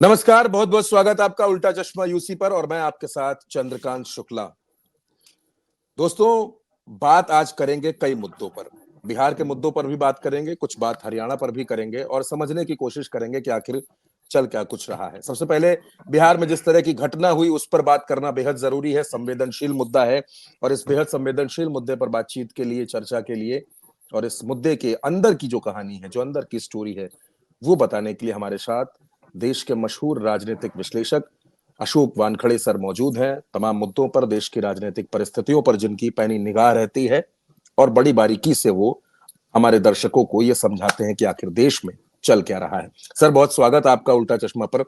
नमस्कार, बहुत बहुत स्वागत आपका उल्टा चश्मा यूसी पर और मैं आपके साथ चंद्रकांत शुक्ला। दोस्तों, बात आज करेंगे कई मुद्दों पर। बिहार के मुद्दों पर भी बात करेंगे, कुछ बात हरियाणा पर भी करेंगे और समझने की कोशिश करेंगे कि आखिर चल क्या कुछ रहा है। सबसे पहले बिहार में जिस तरह की घटना हुई उस पर बात करना बेहद जरूरी है, संवेदनशील मुद्दा है और इस बेहद संवेदनशील मुद्दे पर बातचीत के लिए, चर्चा के लिए और इस मुद्दे के अंदर की जो कहानी है, जो अंदर की स्टोरी है, वो बताने के लिए हमारे साथ देश के मशहूर राजनीतिक विश्लेषक अशोक वानखड़े सर मौजूद हैं। तमाम मुद्दों पर, देश की राजनीतिक परिस्थितियों पर जिनकी पैनी निगाह रहती है और बड़ी बारीकी से वो हमारे दर्शकों को ये समझाते हैं कि आखिर देश में चल क्या रहा है। सर, बहुत स्वागत आपका उल्टा चश्मा पर।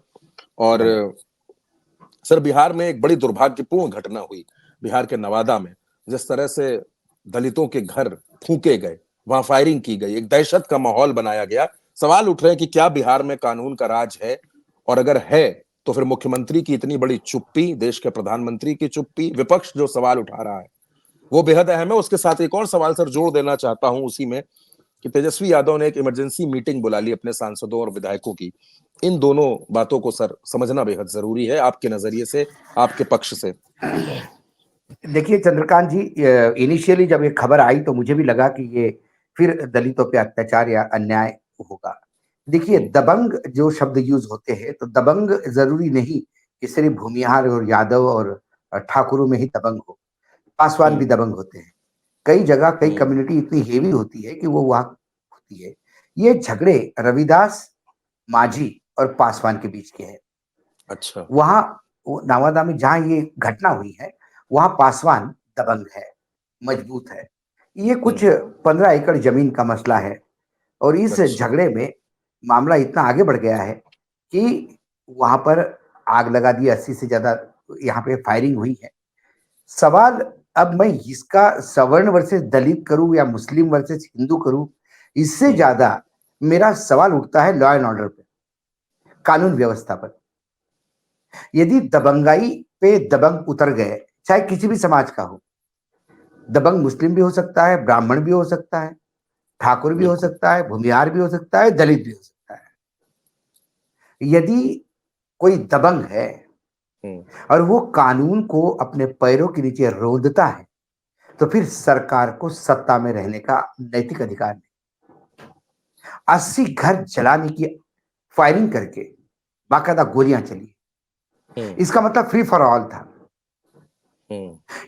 और सर, बिहार में एक बड़ी दुर्भाग्यपूर्ण घटना हुई। बिहार के नवादा में जिस तरह से दलितों के घर फूके गए, वहां फायरिंग की गई, एक दहशत का माहौल बनाया गया। सवाल उठ रहे हैं कि क्या बिहार में कानून का राज है, और अगर है तो फिर मुख्यमंत्री की इतनी बड़ी चुप्पी, देश के प्रधानमंत्री की चुप्पी, विपक्ष जो सवाल उठा रहा है वो बेहद अहम है। उसके साथ एक और सवाल सर जोड़ देना चाहता हूं उसी में, कि तेजस्वी यादव ने एक इमरजेंसी मीटिंग बुला ली अपने सांसदों और विधायकों की। इन दोनों बातों को सर समझना बेहद जरूरी है, आपके नजरिए से, आपके पक्ष से। देखिए चंद्रकांत जी, इनिशियली जब ये खबर आई तो मुझे भी लगा कि ये फिर दलितों पे अत्याचार या अन्याय होगा। देखिए, दबंग जो शब्द यूज होते हैं, तो दबंग जरूरी नहीं कि सिर्फ भूमिहार और यादव और ठाकुरों में ही दबंग हो। पासवान भी दबंग होते हैं। कई जगह कई कम्युनिटी इतनी हेवी होती है कि वो वहां होती है। ये झगड़े रविदास, मांझी और पासवान के बीच के हैं। अच्छा। वहां नवादा में जहां ये घटना हुई है, वहां पासवान दबंग है, मजबूत है। ये कुछ 15 एकड़ जमीन का मसला है और इस अच्छा। झगड़े में मामला इतना आगे बढ़ गया है कि वहां पर आग लगा दी। 80 से ज्यादा यहाँ पे फायरिंग हुई है। सवाल, अब मैं इसका सवर्ण वर्सेस दलित करूं या मुस्लिम वर्सेस हिंदू करूं, इससे ज्यादा मेरा सवाल उठता है लॉ एंड ऑर्डर पे, कानून व्यवस्था पर। यदि दबंगाई पे दबंग उतर गए, चाहे किसी भी समाज का हो, दबंग मुस्लिम भी हो सकता है, ब्राह्मण भी हो सकता है, ठाकुर भी हो बिल्कुल। सकता है, भूमिहार भी हो सकता है, दलित भी हो सकता है। यदि कोई दबंग है और वो कानून को अपने पैरों के नीचे रौंदता है, तो फिर सरकार को सत्ता में रहने का नैतिक अधिकार नहीं। 80 घर जलाने की फायरिंग करके बाकायदा गोलियां चली, इसका मतलब फ्री फॉर ऑल था।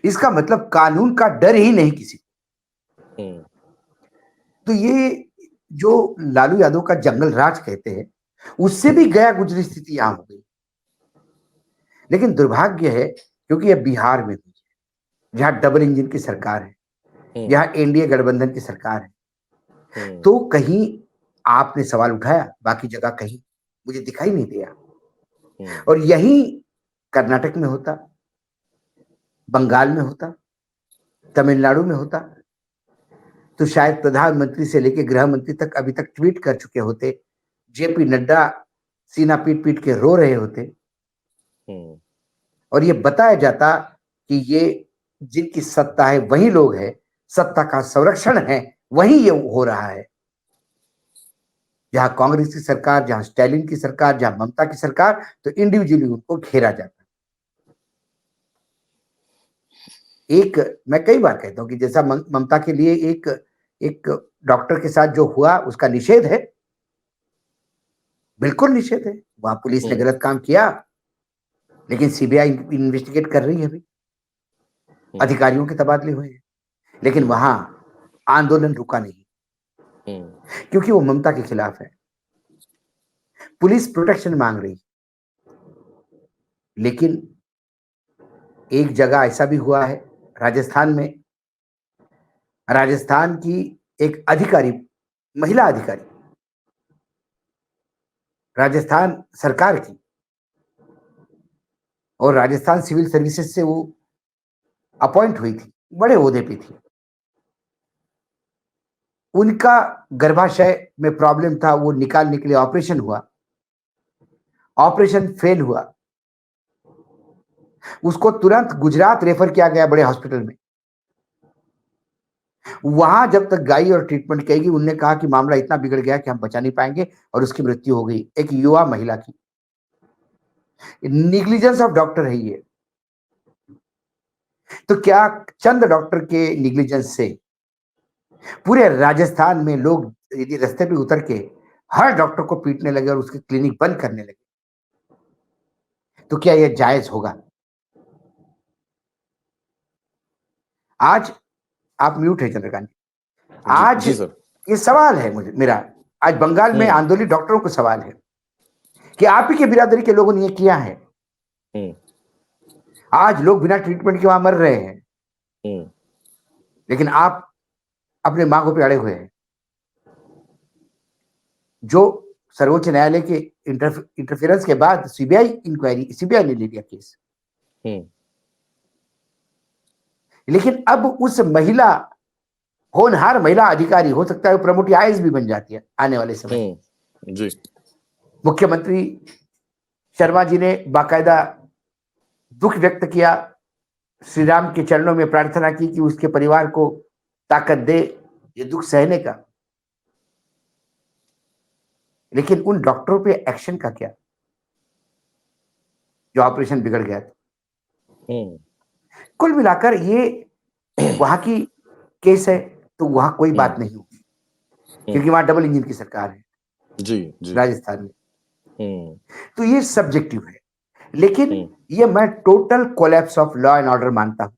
इसका मतलब कानून का डर ही नहीं किसी को। तो ये जो लालू यादव का जंगल राज कहते हैं, उससे भी गया गुजरी स्थिति यहां हो गई। लेकिन दुर्भाग्य है, क्योंकि ये बिहार में हुई है, जहां डबल इंजन की सरकार है, जहां एनडीए गठबंधन की सरकार है। तो कहीं आपने सवाल उठाया, बाकी जगह कहीं मुझे दिखाई नहीं दिया। और यही कर्नाटक में होता, बंगाल में होता, तमिलनाडु में होता, तो शायद प्रधानमंत्री से लेकर गृह मंत्री तक अभी तक ट्वीट कर चुके होते। जेपी नड्डा सीना पीट पीट के रो रहे होते और ये बताया जाता कि ये जिनकी सत्ता है वही लोग हैं, सत्ता का संरक्षण है वही ये हो रहा है। जहां कांग्रेस की सरकार, जहां स्टालिन की सरकार, जहां ममता की सरकार, तो इंडिविजुअली उनको घेरा जाता। एक, मैं कई बार कहता हूं कि जैसा ममता के लिए एक एक डॉक्टर के साथ जो हुआ उसका निषेध है, बिल्कुल निषेध है। वहां पुलिस ने गलत काम किया, लेकिन सीबीआई इन्वेस्टिगेट कर रही है अभी, अधिकारियों के तबादले हुए हैं, लेकिन वहां आंदोलन रुका नहीं, क्योंकि वो ममता के खिलाफ है। पुलिस प्रोटेक्शन मांग रही, लेकिन एक जगह ऐसा भी हुआ है, राजस्थान में। राजस्थान की एक अधिकारी, महिला अधिकारी, राजस्थान सरकार की, और राजस्थान सिविल सर्विसेज से वो अपॉइंट हुई थी, बड़े ओहदे पे थी। उनका गर्भाशय में प्रॉब्लम था, वो निकालने के लिए ऑपरेशन हुआ, ऑपरेशन फेल हुआ, उसको तुरंत गुजरात रेफर किया गया बड़े हॉस्पिटल में। वहां जब तक गई और ट्रीटमेंट करेगी, उनने कहा कि मामला इतना बिगड़ गया कि हम बचा नहीं पाएंगे, और उसकी मृत्यु हो गई, एक युवा महिला की। निग्लिजेंस ऑफ डॉक्टर है ये। तो क्या चंद डॉक्टर के निग्लिजेंस से पूरे राजस्थान में लोग यदि रास्ते पे उतर के हर डॉक्टर को पीटने लगे और उसके क्लिनिक बंद करने लगे, तो क्या यह जायज होगा? आज आप म्यूट है चंद्रकांत जी। आज जी सर। ये सवाल है मेरा, आज बंगाल में आंदोलित डॉक्टरों को सवाल है कि आप ही के बिरादरी के लोगों ने ये किया है। आज लोग बिना ट्रीटमेंट के वहां मर रहे हैं, लेकिन आप अपने मांगों पे अड़े हुए हैं। जो सर्वोच्च न्यायालय के इंटरफेरेंस के बाद सीबीआई ने ले लिया केस, लेकिन अब उस महिला होनहार महिला अधिकारी, हो सकता है वो प्रमोट आईएएस भी बन जाती है आने वाले समय। जी। मुख्यमंत्री शर्मा जी ने बाकायदा दुख व्यक्त किया, श्री राम के चरणों में प्रार्थना की कि उसके परिवार को ताकत दे ये दुख सहने का। लेकिन उन डॉक्टरों पे एक्शन का क्या, जो ऑपरेशन बिगड़ गया था? कुल मिलाकर ये वहां की केस है, तो वहां कोई बात नहीं होगी, क्योंकि वहां डबल इंजन की सरकार है जी राजस्थान में। तो ये सब्जेक्टिव है, लेकिन ये मैं total collapse of law and order मानता हूं।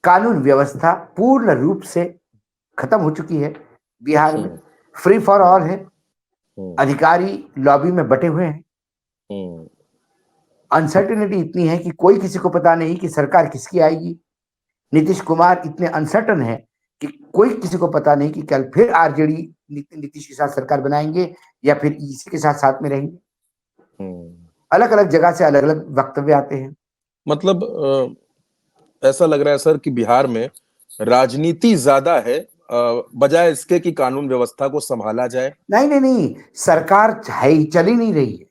कानून व्यवस्था पूर्ण रूप से खत्म हो चुकी है बिहार में, फ्री फॉर ऑल है, अधिकारी लॉबी में बटे हुए हैं, अनसर्टेनिटी इतनी है कि कोई किसी को पता नहीं कि सरकार किसकी आएगी। नीतीश कुमार इतने अनसर्टन है कि कोई किसी को पता नहीं कि कल फिर आरजेडी नीतीश के साथ सरकार बनाएंगे या फिर इसी के साथ साथ में रहेंगे। अलग अलग जगह से अलग अलग वक्तव्य आते हैं। मतलब ऐसा लग रहा है सर कि बिहार में राजनीति ज्यादा है बजाय इसके कि कानून व्यवस्था को संभाला जाए। नहीं, सरकार चल ही नहीं रही है।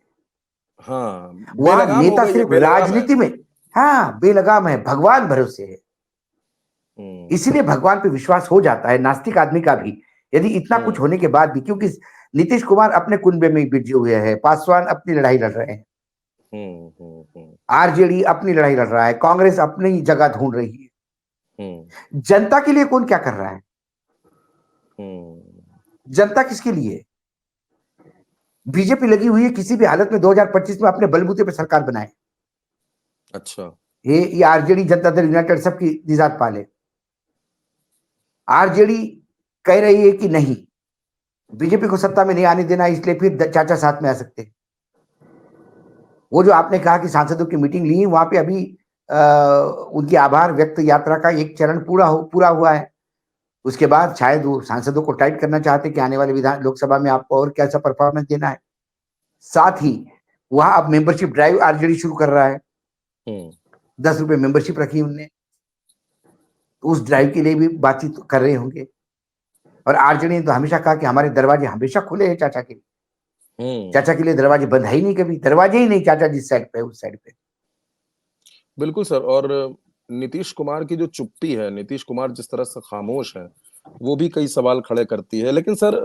हाँ, वहां नेता सिर्फ राजनीति में, हाँ, बेलगाम है, भगवान भरोसे है। इसीलिए भगवान पे विश्वास हो जाता है नास्तिक आदमी का भी, यदि इतना कुछ होने के बाद भी, क्योंकि नीतीश कुमार अपने कुनबे में बिजी हुए हैं, पासवान अपनी लड़ाई लड़ रहे हैं, आरजेडी अपनी लड़ाई लड़ रहा है, कांग्रेस अपनी जगह ढूंढ रही है। जनता के लिए कौन क्या कर रहा है? जनता किसके लिए? बीजेपी लगी हुई है किसी भी हालत में 2025 में अपने बलबूते पर सरकार बनाए। अच्छा, ये आरजेडी जनता दल यूनाइटेड सबकी निजात पाले। आरजेडी कह रही है कि नहीं, बीजेपी को सत्ता में नहीं आने देना, इसलिए फिर चाचा साथ में आ सकते हैं। वो जो आपने कहा कि सांसदों की मीटिंग ली, वहां पे अभी उनकी आभार व्यक्त यात्रा का एक चरण पूरा हुआ है। उसके बाद शायद वो सांसदों को टाइट करना चाहते कि आने वाले विधान लोकसभा में आपको और कैसा परफॉर्मेंस देना है। साथ ही वहां अब मेंबरशिप ड्राइव आरजेडी शुरू कर रहा है। 10 रुपए मेंबरशिप रखी उनने, उस ड्राइव के लिए भी बातचीत कर रहे होंगे। और आरजेडी ने तो हमेशा कहा कि हमारे दरवाजे हमेशा खुले हैं चाचा के लिए। चाचा के लिए दरवाजे बंद है ही नहीं, कभी दरवाजे ही नहीं। चाचा जिस साइड पे उस साइड पे। बिल्कुल सर। और नीतीश कुमार की जो चुप्पी है, नीतीश कुमार जिस तरह से खामोश है, वो भी कई सवाल खड़े करती है। लेकिन सर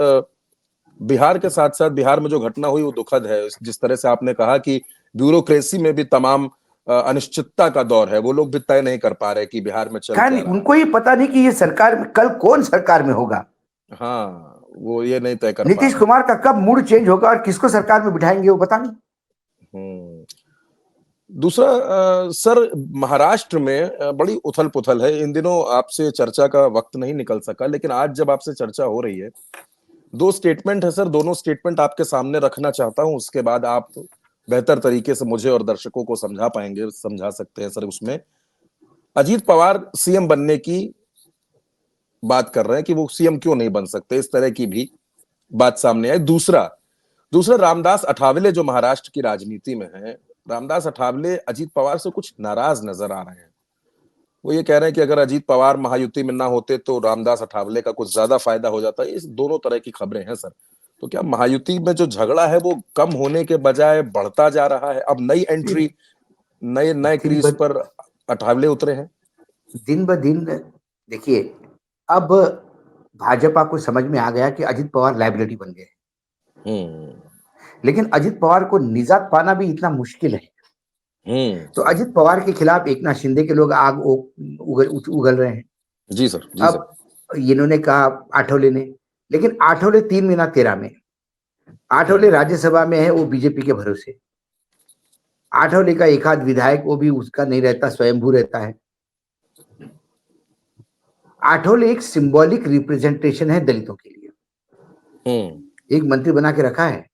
बिहार के साथ साथ बिहार में जो घटना हुई वो दुखद है। जिस तरह से आपने कहा कि ब्यूरोक्रेसी में भी तमाम अनिश्चितता का दौर है, वो लोग भी तय नहीं कर पा रहे कि बिहार में चल क्या रहा है। उनको ये पता नहीं कि ये सरकार में कल कौन सरकार में होगा। हाँ, वो ये नहीं तय कर नीतीश कुमार का कब मूड चेंज होगा और किसको सरकार में बिठाएंगे वो पता नहीं। दूसरा सर, महाराष्ट्र में बड़ी उथल पुथल है इन दिनों। आपसे चर्चा का वक्त नहीं निकल सका, लेकिन आज जब आपसे चर्चा हो रही है, 2 स्टेटमेंट है सर, दोनों स्टेटमेंट आपके सामने रखना चाहता हूं। उसके बाद आप बेहतर तरीके से मुझे और दर्शकों को समझा सकते हैं सर। उसमें अजीत पवार सीएम बनने की बात कर रहे हैं कि वो सीएम क्यों नहीं बन सकते, इस तरह की भी बात सामने आई। दूसरा रामदास अठावले जो महाराष्ट्र की राजनीति में है, रामदास अठावले अजीत पवार से कुछ नाराज नजर आ रहे हैं। वो ये कह रहे हैं कि अगर अजीत पवार महायुति में ना होते तो रामदास अठावले का कुछ ज्यादा फायदा हो जाता। इस दोनों तरह की खबरें हैं सर। तो क्या महायुति में जो झगड़ा है वो कम होने के बजाय बढ़ता जा रहा है? अब नई एंट्री, नए क्रीज पर अठावले उतरे हैं। दिन ब दिन देखिए, अब भाजपा को समझ में आ गया कि अजीत पवार लाइबिलिटी बन गए। लेकिन अजीत पवार को निजात पाना भी इतना मुश्किल है। तो अजित पवार के खिलाफ एकनाथ शिंदे के लोग आग उगल रहे हैं। जी सर, जी सर। अब इन्होंने कहा आठवले ने, लेकिन आठवले 3 महीना 13 में, आठवले राज्यसभा में है, वो बीजेपी के भरोसे। आठवले का एक आध विधायक वो भी उसका नहीं रहता, स्वयंभू रहता है। आठवले एक सिंबॉलिक रिप्रेजेंटेशन है दलितों के लिए। एक मंत्री बना के रखा है,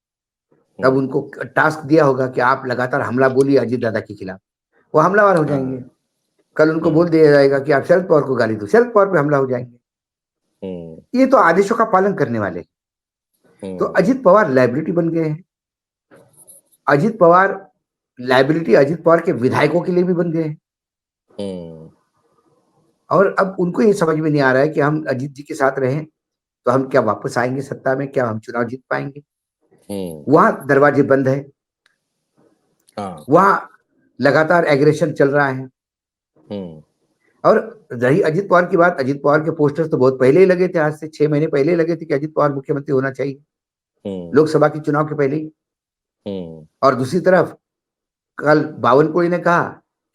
तब उनको टास्क दिया होगा कि आप लगातार हमला बोलिए अजीत दादा के खिलाफ, वो हमलावर हो जाएंगे। कल उनको बोल दिया जाएगा कि आप शरद पवार को गाली दो, शरद पवार पे हमला हो जाएंगे। ये तो आदेशों का पालन करने वाले। तो अजित पवार लाइबिलिटी बन गए हैं। अजित पवार लाइबिलिटी अजित पवार के विधायकों के लिए भी बन गए हैं। और अब उनको ये समझ में नहीं आ रहा है कि हम अजीत जी के साथ रहें तो हम क्या वापस आएंगे सत्ता में, क्या हम चुनाव जीत पाएंगे। वहां दरवाजे बंद है, वहां लगातार एग्रेशन चल रहा है। और रही अजित पवार की बात, अजित पवार के पोस्टर्स तो बहुत पहले ही लगे थे, आज से 6 महीने पहले ही लगे थे कि अजित पवार मुख्यमंत्री होना चाहिए, लोकसभा के चुनाव के पहले ही। और दूसरी तरफ कल बावनकुळे ने कहा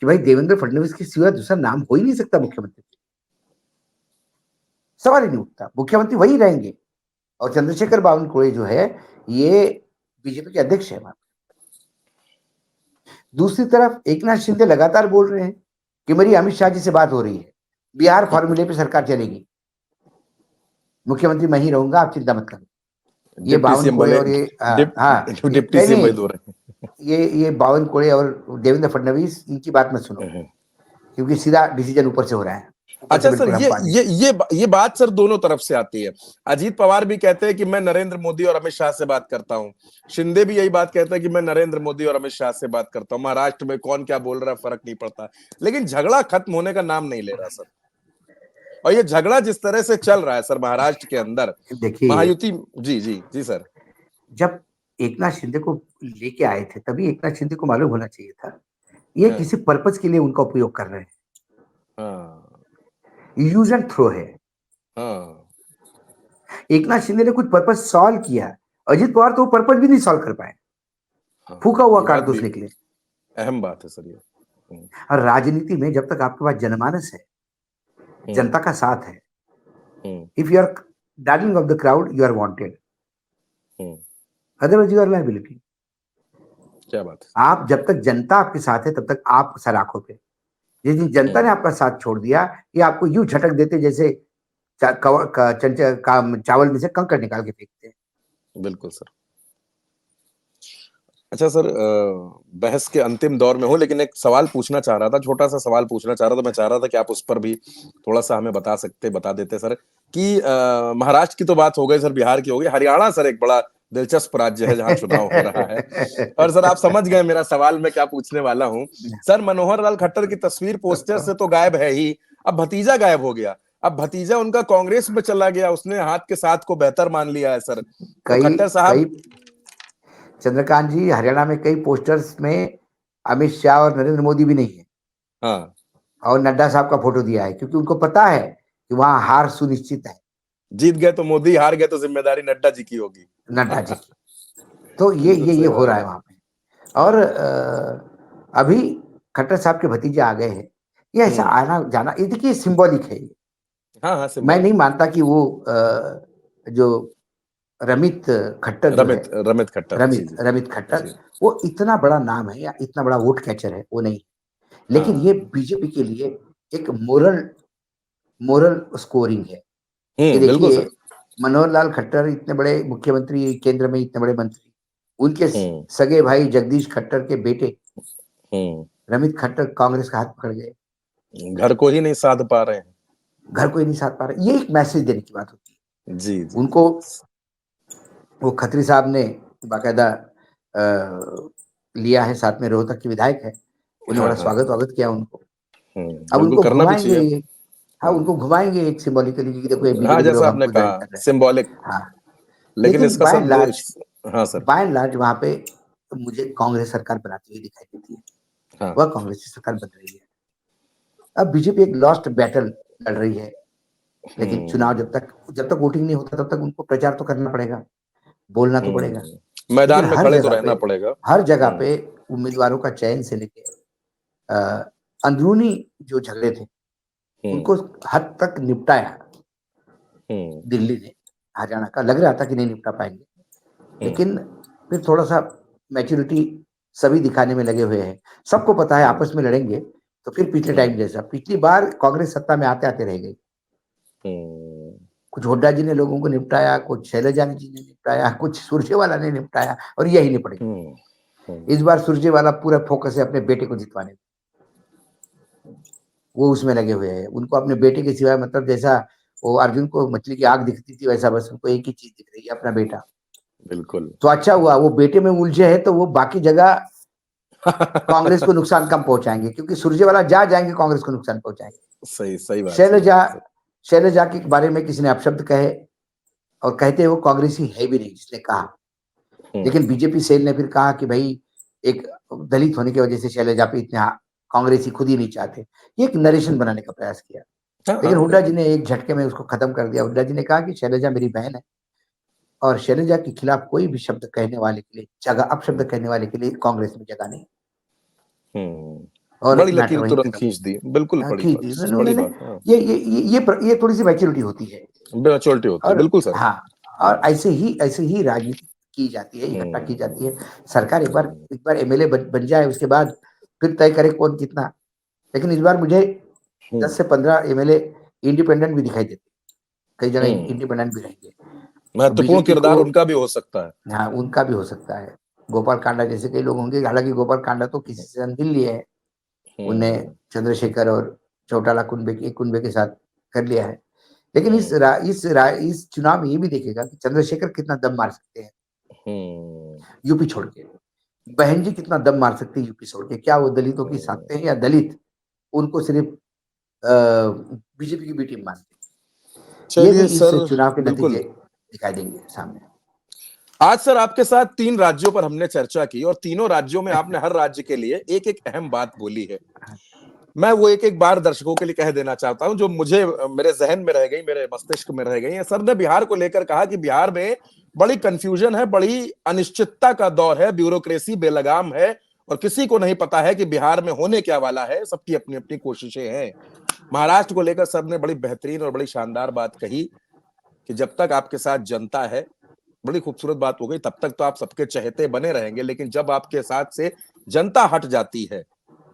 कि भाई देवेंद्र फडणवीस के सिवा दूसरा नाम हो ही नहीं सकता मुख्यमंत्री, सवाल ही नहीं उठता, मुख्यमंत्री वही रहेंगे। और चंद्रशेखर बावनकुळे जो है ये बीजेपी के अध्यक्ष है। दूसरी तरफ एकनाथ शिंदे लगातार बोल रहे हैं कि मेरी अमित शाह जी से बात हो रही है, बिहार फॉर्मूले पे सरकार चलेगी, मुख्यमंत्री मैं ही रहूंगा, आप चिंता मत करो। ये बावनकुळे और डिप्टी सीएम वही दो रहे। ये बावनकुळे और देवेंद्र फडणवीस, इनकी बात मत सुनो, क्योंकि सीधा डिसीजन ऊपर से हो रहा है। अच्छा सर, ये बात सर दोनों तरफ से आती है। अजीत पवार भी कहते हैं कि मैं नरेंद्र मोदी और अमित शाह से बात करता हूं, शिंदे भी यही बात कहता है कि मैं नरेंद्र मोदी और अमित शाह से बात करता हूं, महाराष्ट्र में कौन क्या बोल रहा है फर्क नहीं पड़ता। लेकिन झगड़ा खत्म होने का नाम नहीं ले रहा सर। और ये झगड़ा जिस तरह से चल रहा है सर महाराष्ट्र के अंदर, देखिए महायुति। जी जी जी सर। जब एकनाथ शिंदे को लेके आए थे तभी एकनाथ शिंदे को मालूम होना चाहिए था ये किसी पर्पस के लिए उनका उपयोग कर रहे हैं। यूज एंड थ्रो है। एकनाथ शिंदे ने कुछ पर्पस सॉल्व किया, अजित पवार तो पर्पस भी नहीं सॉल्व कर पाए, फूका हुआ कारतूस निकले। अहम बात है सर ये। और राजनीति में जब तक आपके पास जनमानस है, जनता का साथ है, if you are darling of the crowd you are wanted, otherwise you are liability. क्या बात है। आप जब तक जनता आपके साथ है तब तक आप सलाखों पे, जिस दिन जनता ने आपका साथ छोड़ दिया, ये आपको यूं झटक देते जैसे चावल में से कंकड़ निकाल के फेंकते हैं। बिल्कुल सर। अच्छा सर, बहस के अंतिम दौर में हूं, लेकिन एक सवाल पूछना चाह रहा था, छोटा सा सवाल पूछना चाह रहा था। मैं चाह रहा था कि आप उस पर भी थोड़ा सा हमें बता देते सर कि महाराष्ट्र की तो बात हो गई सर, बिहार की हो गई, हरियाणा सर एक बड़ा दिलचस्प राज्य है जहां चुनाव हो रहा है। और सर आप समझ गए मेरा सवाल मैं क्या पूछने वाला हूं। सर मनोहर लाल खट्टर की तस्वीर पोस्टर से तो गायब है ही, अब भतीजा गायब हो गया। अब भतीजा उनका कांग्रेस में चला गया, उसने हाथ के साथ को बेहतर मान लिया है सर। तो खट्टर साहब, चंद्रकांत जी, हरियाणा में कई पोस्टर्स में अमित शाह और नरेंद्र मोदी भी नहीं है। और नड्डा साहब का फोटो दिया है, क्योंकि उनको पता है कि वहां हार सुनिश्चित है। जीत गए तो मोदी, हार गए तो जिम्मेदारी नड्डा जी की होगी। नड्डा जी की। तो ये हो रहा है वहां पे। और अभी खट्टर साहब के भतीजे आ गए हैं, ये ऐसा आना जाना, ये देखिए सिंबॉलिक है। हाँ, मैं नहीं मानता कि वो जो रमित खट्टर रमित खट्टर वो इतना बड़ा नाम है या इतना बड़ा वोट कैचर है, वो नहीं। लेकिन ये बीजेपी के लिए एक मोरल स्कोरिंग है। ये देखिए मनोहर लाल खट्टर इतने बड़े मुख्यमंत्री, केंद्र में इतने बड़े मंत्री, उनके सगे भाई जगदीश खट्टर के बेटे रमित खट्टर कांग्रेस का हाथ पकड़ गए, घर को ही नहीं साध पा रहे हैं, घर को ही नहीं साध पा रहे। ये एक मैसेज देने की बात होती है जी। उनको। वो खत्री साहब ने बाकायदा लिया है, साथ में रोहतक के विधायक है, उन्हें बड़ा स्वागत किया उनको। अब उनको घुमाएंगे, उनको घुमाएंगे एक सिंबॉलिकली कि देखो ये जैसा आपने कहा सिंबॉलिक। लेकिन इसका बाय एंड लार्ज वहां पे मुझे कांग्रेस सरकार बनाती हुई दिखाई देती है। वह कांग्रेस की सरकार बन रही है। अब बीजेपी एक लॉस्ट बैटल लड़ रही है, लेकिन चुनाव जब तक वोटिंग नहीं होता तब तक उनको प्रचार तो करना पड़ेगा, बोलना तो पड़ेगा, मैदान में खड़े तो रहना पड़ेगा। हर जगह पे उम्मीदवारों का चयन से लेके अंदरूनी जो झगड़े थे उनको हद तक निपटाया दिल्ली ने। हरियाणा का लग रहा था कि नहीं निपटा पाएंगे, लेकिन फिर थोड़ा सा मैच्योरिटी सभी दिखाने में लगे हुए हैं। सबको पता है आपस में लड़ेंगे तो फिर पिछले टाइम जैसा, पिछली बार कांग्रेस सत्ता में आते आते रह गई। कुछ हुड्डा जी ने लोगों को निपटाया, कुछ शैलजा जी ने निपटाया, कुछ सुरजेवाला ने निपटाया, और यही निपटेगी। इस बार सुरजेवाला पूरा फोकस है अपने बेटे को जितवाने में, वो उसमें लगे हुए हैं। उनको अपने बेटे के सिवाय, मतलब जैसा वो अर्जुन को मछली की आग दिखती थी, वैसा बस उनको एक ही चीज दिख रही है, अपना बेटा। बिल्कुल। तो अच्छा हुआ वो बेटे में उलझे है, तो वो बाकी जगह कांग्रेस को नुकसान कम पहुंचाएंगे, क्योंकि सुरजेवाला जाएंगे कांग्रेस को नुकसान पहुंचाएंगे। सही बात। शैलजा के बारे में किसी ने अपशब्द कहे, और कहते हैं वो कांग्रेसी है भी नहीं जिसने कहा, लेकिन बीजेपी सेल ने फिर कहा कि भाई एक दलित होने की वजह से शैलजा पे इतने कांग्रेसी खुद ही नहीं चाहते। ये एक नरेशन बनाने का प्रयास किया, लेकिन हुड्डा जी ने एक झटके में उसको खत्म कर दिया। हुड्डा जी ने कहा कि शैलजा मेरी बहन है, और शैलजा के खिलाफ कोई भी शब्द कहने वाले के लिए जगह, अपशब्द कहने वाले के लिए कांग्रेस में जगह नहीं। और बड़ी लकीर तुरंत खींच दी। बिल्कुल बड़ी बात। ये थोड़ी सी मैच्योरिटी होती है, मैच्योरिटी होती है। बिल्कुल सर। हाँ, और ऐसे ही राजनीति की जाती है, इकट्ठा की जाती है। सरकार एक बार एमएलए बन जाए, उसके बाद फिर तय करे कौन कितना। लेकिन इस बार मुझे 10 से 15 एमएलए इंडिपेंडेंट भी दिखाई देते, कई जगह इंडिपेंडेंट भी रहेंगे। महत्वपूर्ण किरदार उनका भी हो सकता है। हाँ, उनका भी हो सकता है। गोपाल कांडा जैसे कई लोग होंगे, हालांकि गोपाल कांडा तो किसी से अनदिल लिए है, उन्हें चंद्रशेखर और चौटाला कुनबे के साथ कर लिया है। लेकिन इस चुनाव में ये भी देखेगा कि चंद्रशेखर कितना दम मार सकते हैं यूपी छोड़ के, बहन जी कितना दम मार सकते हैं यूपी छोड़ के। क्या वो दलितों की साथते हैं, या दलित उनको सिर्फ बीजेपी की बी टीम मानते हैं? ये भी इस चुनाव के नतीजे दिखाई देंगे सामने। आज सर आपके साथ 3 राज्यों पर हमने चर्चा की, और तीनों राज्यों में आपने हर राज्य के लिए एक एक अहम बात बोली है। मैं वो एक बार दर्शकों के लिए कह देना चाहता हूं, जो मुझे मेरे जहन में रह गई, मेरे मस्तिष्क में रह गई। सर ने बिहार को लेकर कहा कि बिहार में बड़ी कंफ्यूजन है, बड़ी अनिश्चितता का दौर है, ब्यूरोक्रेसी बेलगाम है, और किसी को नहीं पता है कि बिहार में होने क्या वाला है, सबकी अपनी अपनी कोशिशें हैं। महाराष्ट्र को लेकर सर ने बड़ी बेहतरीन और बड़ी शानदार बात कही कि जब तक आपके साथ जनता है, बड़ी खूबसूरत बात हो गई, तब तक तो आप सबके चहेते बने रहेंगे, लेकिन जब आपके साथ से जनता हट जाती है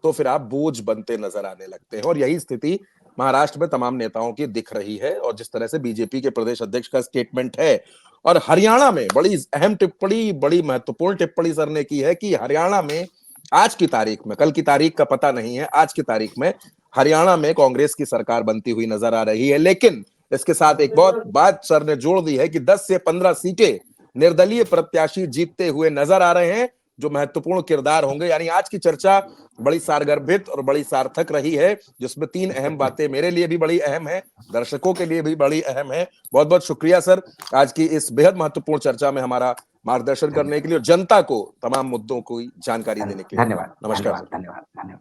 तो फिर आप बोझ बनते नजर आने लगते हैं। और यही स्थिति महाराष्ट्र में तमाम नेताओं की दिख रही है, और जिस तरह से बीजेपी के प्रदेश अध्यक्ष का स्टेटमेंट है। और हरियाणा में बड़ी अहम टिप्पणी, बड़ी महत्वपूर्ण टिप्पणी सर ने की है कि हरियाणा में आज की तारीख में, कल की तारीख का पता नहीं है, आज की तारीख में हरियाणा में कांग्रेस की सरकार बनती हुई नजर आ रही है। लेकिन इसके साथ एक बहुत बात सर ने जोड़ दी है कि 10 से 15 सीटें निर्दलीय प्रत्याशी जीतते हुए नजर आ रहे हैं, जो महत्वपूर्ण किरदार होंगे। यानी आज की चर्चा बड़ी सारगर्भित और बड़ी सार्थक रही है, जिसमें 3 अहम बातें मेरे लिए भी बड़ी अहम है, दर्शकों के लिए भी बड़ी अहम है। बहुत बहुत शुक्रिया सर, आज की इस बेहद महत्वपूर्ण चर्चा में हमारा मार्गदर्शन करने के लिए, और जनता को तमाम मुद्दों की जानकारी देने के लिए। धन्यवाद। नमस्कार। धन्यवाद।